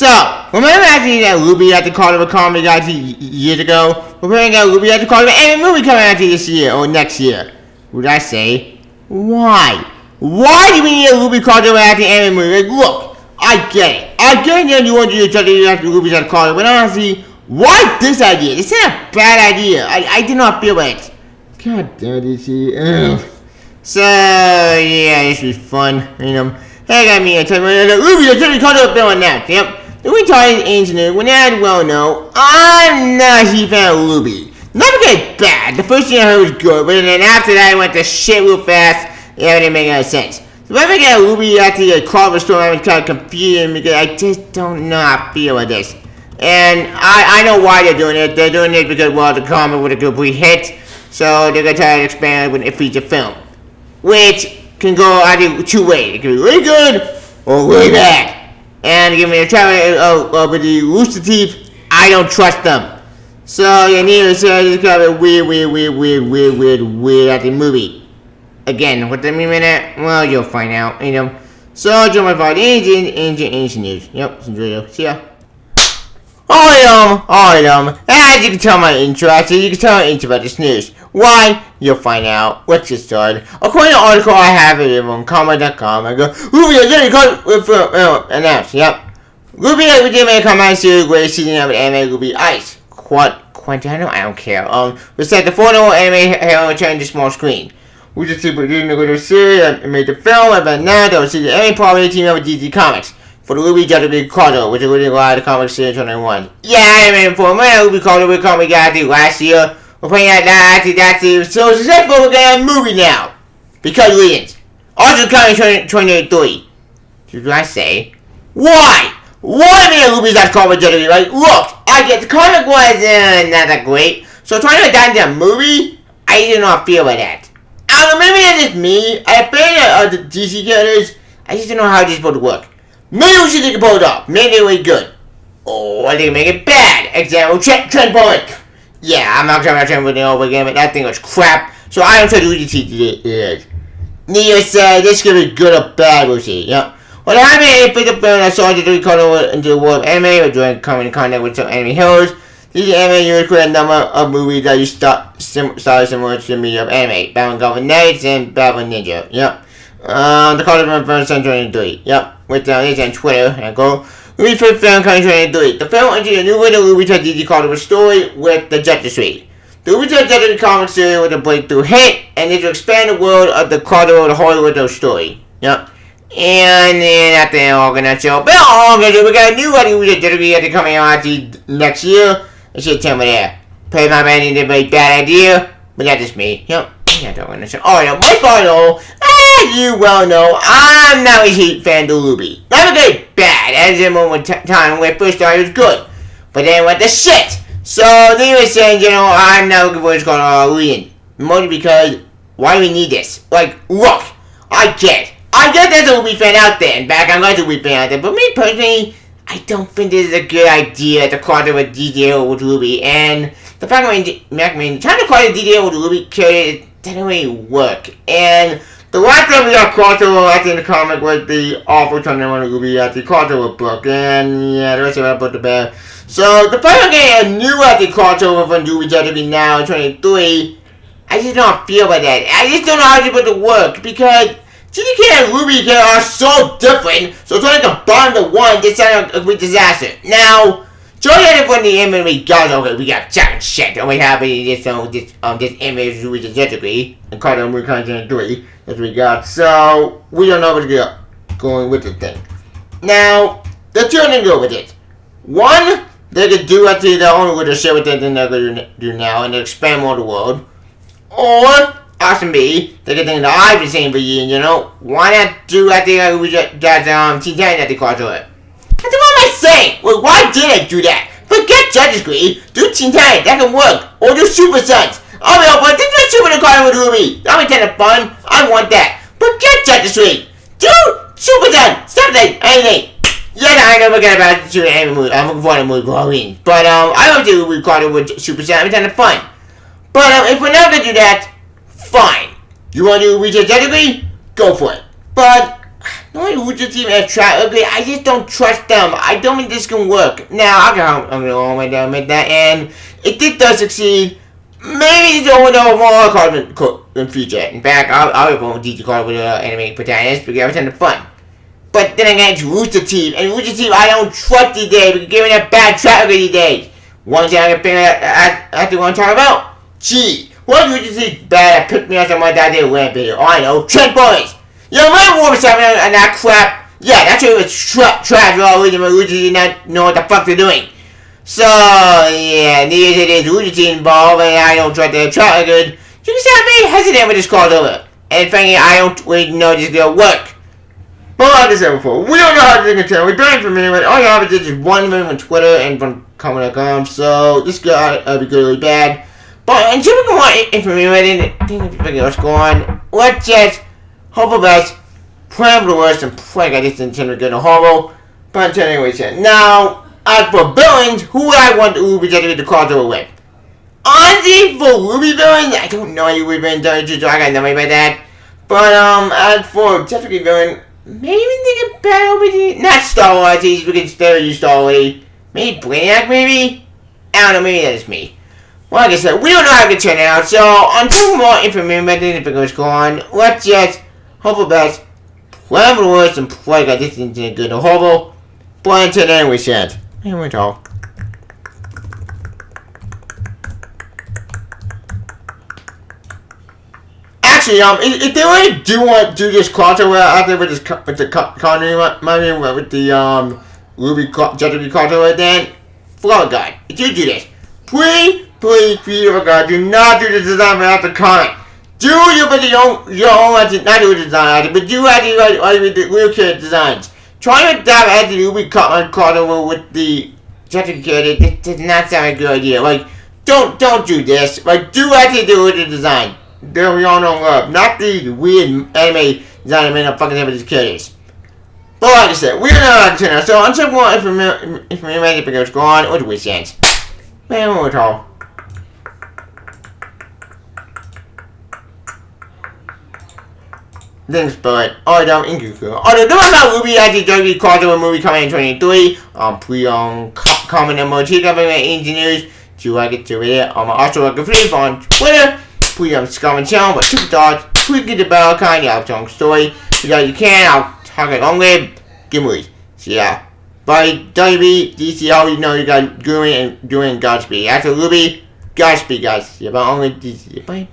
So, remember actually that RWBY had the Carnival comedy guy years ago? We're playing out RWBY had the Carnival anime movie coming out this year or next year. Would I say? Why? Why do we need a RWBY Carnival at the anime movie? Like, look, I get it. I get it. You want to do something after RWBY at the Carnival, but honestly, why this idea? This isn't a bad idea. I did not feel it. God damn it, So yeah, this was fun. Hey, got me a time. RWBY, the Carnival film announced. Yep. The retarded engineer, when I well know, I'm not a huge fan of RWBY. Never get bad. The first thing I heard was good, but then after that, I went to shit real fast. It didn't make any sense. So if I get a RWBY after the Carnival story, I'm kind of confused because I just don't know how I feel with this. And I know why they're doing it. They're doing it because, well, the Carnival was a complete hit, so they're going to try to expand it with a feature film. Which can go either two ways. It can be really good or really bad. And give me a try with the Rooster Teeth. I don't trust them. So you need to say it's kind of weird at the movie. Again, what does that mean by that? Well, you'll find out. So join my part Asian news. Yep, see ya. Alright, as you can tell my intro, actually, you can tell my intro about this news. Why? You'll find out. Let's get started. According to the article I have it on comma.com, I go, RWBY has announced, yep. RWBY with the anime comedy series, greatest season of anime, RWBY Ice. Quintano? I don't care. We said the four-year-old anime hero returned to small screen. We just super doing the good series that made the film, but now they'll see the anime property team up with DC Comics. For the RWBY WWE Cardo, which is really a lot of the comic series 2021. Yeah, I mean, for a minute, RWBY Cardo, we comic got to last year. We're playing that's so successful, we're getting a movie now. Because reasons. Also coming 2023. Should I say? Why? Why me and RWBY's that comic WWE? Like, look, I get the comic was not that great. So trying to adapt into a movie, I do not feel like that. I don't know, maybe it's just me. I feel the DC characters, I just don't know how this is supposed to work. Maybe we should take a pull it off. Maybe it will be good. Or I think it make it bad. Example, Trent Bullock. Yeah, I'm not trying to Trent Bullock over again, but that thing was crap. So I don't try to do it. Neither said this could be good or bad, we'll see. Yep. Well, I mean, if it's a film that saw the recall into the world of anime, or doing coming in contact with some anime heroes, these anime heroes create a number of movies that you start similar to the media of anime. Batman Gotham Knights and Batman Ninja. Yep. The Carnival from 1st Century 2023. Yep. With this on Twitter, and go. RWBY first film coming 2023. The film enters a new way to RWBY to DC Carnival story with the Justice League. The RWBY Justice League comic series was a breakthrough hit, and this will expand the world of the Carnival the Hollywood story. Yep. And then after all gonna show, but we got a new RWBY Justice League coming out next year. It should tell me there. Play my man in a very bad idea, but that's just me. Yep. Yeah, don't want to show. Oh, no, my final. You well know, I'm not a huge fan of RWBY. Never get bad, as in one time when it first started it was good. But then it went to shit. So they were saying, I'm not looking for what's going on mostly because, why do we need this? Like, look, I get there's a RWBY fan out there, and back I'm not a RWBY fan out there, but me personally, I don't think this is a good idea to call it a DDL with RWBY, and the fact trying to call it a DDL with RWBY character, it didn't really work, and the last time we got crossover after in the comic was the awful time on RWBY at the crossover book, and yeah, the rest of it I put to bed. So the fact I'm getting a new at the crossover from RWBY WWE now in 2023, I just don't feel like that. I just don't know how to put it to work because GDK and RWBY are so different, so trying to combine the one just sounded like a disaster. Now, Joey had it from the image we got, okay, we got giant shit, and we have this image RWBY Justice and Carter and we're content 3 that we got, so we don't know what's going with the thing. Now, the two things go with it. One, they could do actually their own with the shit with it than they're going to do now, and expand more the world. Or, option B, they could think that I've been saying for years, why not do actually that Teen Titans at the crossover? What am I saying? Well, why did I do that? Forget Justice League. Do Teen Titans. That can work. Or do Super Sons. Oh, no, but this is Super Car with RWBY. That'll be kind of fun. I want that. Forget Justice League. Do Super Sons. Stop that. Anything. Yeah, I never forget about the anime movie. I'm looking forward to the movie Halloween. But, I don't do RWBY Carter with Super Sons. It's kind of fun. But, if we're not going to do that, fine. You want to do RWBY Justice League? Go for it. But, not only Lucha Team and Try Ugly, I just don't trust them. I don't think this can work. Now, I'm going to go with that, and if this does succeed, maybe it's only more cards in future. In fact, I'll be going with DJ card with anime protagonist because every time it's fun. But then again, it's Rooster Team, and Rooster Team I don't trust these days because giving that bad traffic these days. One thing I can figure out I want to talk about, gee, what Rooster Team bad at pick me up on my goddamn land video? Oh, I know, Trent Boys. You remember what was happening and that crap? Yeah, that's what it was trash all the Rooster Team not know what the fuck they're doing. So, yeah, neither it is Rooster Team involved, and I don't trust their traffic good. You can see I'm very hesitant with this crossover. And frankly, I don't really know this is gonna work. But like I said before, we don't know how to continue. We banned from anyone. All you have is just 1 minute on Twitter and from comment.com. So this could be good or bad. But until we can want information and figure what's going on, let's just hope for the best, plan for the worst, and pray God this intended good or horrible. But until anyway, now as for villains, who would I want RWBY to get the crossover with? Honestly, for RWBY villains, I don't know any RWBY villains. I got nothing about that. But as for Jessica villain. Maybe think of Battle with not Star Wars, we can still use Star Wars. Maybe Brainiac, maybe? I don't know, maybe that is me. Well, like I said, we don't know how it can turn out, so until more information about this goes on, let's just hope for the best, plan for the worst, and pray God this isn't good or horrible. But until then, we said, and we talk. Actually, if they really do want to do this crossover out there with the RWBY with the RWBY crossover, then for God, if you do this, please, for God, do not do the design without the comic. Do your own, not do the design, but do with the real character designs. Trying to dive at the RWBY crossover with the Jessica character, this does not sound like a good idea. Like, don't do this. Like, do actually do with the design. There we all know love, not the weird anime design made up fucking head with these characters. But like I said, we don't know how to turn out, so until more information because go on, what do we sense? Man, we're tall. Thanks, but I don't Inkuku. Although don't about RWBY actually WWE crossover movie coming in 2023, comment and more check up my engineers to get to it. Also like a free on Twitter. Please comment channel, but super thoughts, please get the bell kind of song story. Because you can, I'll talk it on with Gimli. So yeah. Bye, WB, DC, all you know you guys doing Godspeed. After RWBY, Godspeed, guys. Yeah, but only DC. Bye.